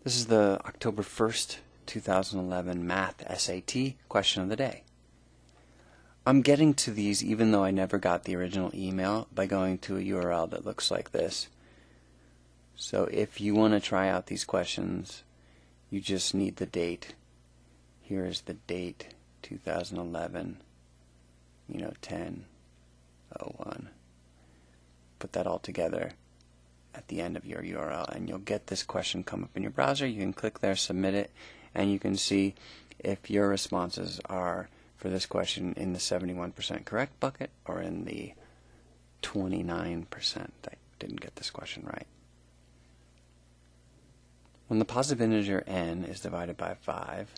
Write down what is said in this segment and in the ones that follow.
This is the October 1st, 2011 Math SAT question of the day. I'm getting to these even though I never got the original email by going to a URL that looks like this. So if you want to try out these questions, you just need the date. Here is the date, 2011, 10/01. Put that all together at the end of your URL and you'll get this question come up in your browser. You can click there, submit it, and you can see if your responses are for this question in the 71% correct bucket or in the 29% that didn't get this question right. When the positive integer n is divided by 5,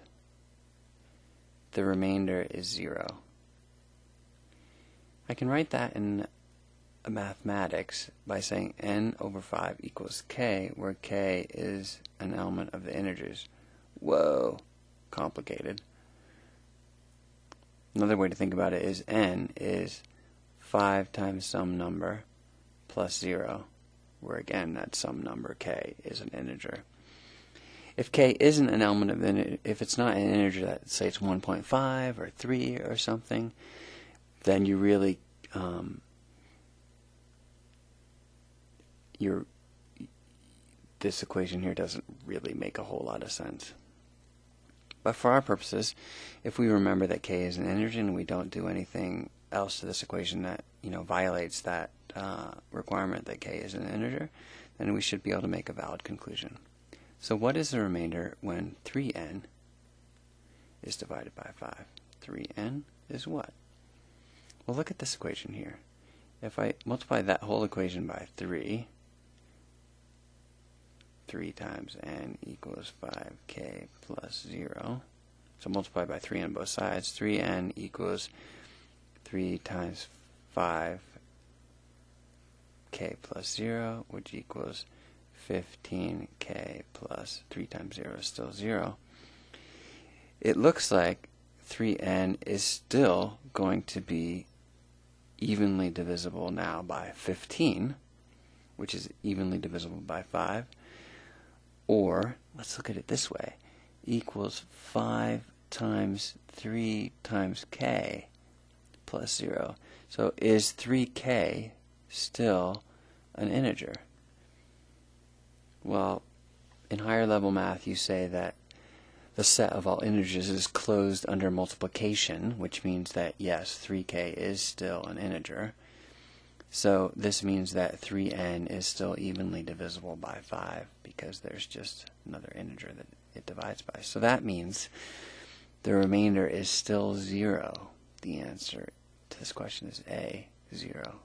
the remainder is 0. I can write that in mathematics by saying n over 5 equals k, where k is an element of the integers. Whoa, complicated. Another way to think about it is n is 5 times some number plus 0, where again that some number k is an integer. If k isn't an element of if it's not an integer that say it's 1.5 or 3 or something, then you really this equation here doesn't really make a whole lot of sense. But for our purposes, if we remember that k is an integer and we don't do anything else to this equation that violates that requirement that k is an integer, then we should be able to make a valid conclusion. So what is the remainder when 3n is divided by 5? 3n is what? Well, look at this equation here. If I multiply that whole equation by 3 times n equals 5k plus 0. So multiply by 3 on both sides. 3n equals 3 times 5k plus 0, which equals 15k plus 3 times 0 is still 0. It looks like 3n is still going to be evenly divisible now by 15, which is evenly divisible by 5. Or, let's look at it this way, equals 5 times 3 times k plus 0. So is 3k still an integer? Well, in higher level math you say that the set of all integers is closed under multiplication, which means that yes, 3k is still an integer. So this means that 3n is still evenly divisible by 5 because there's just another integer that it divides by. So that means the remainder is still 0. The answer to this question is A, 0.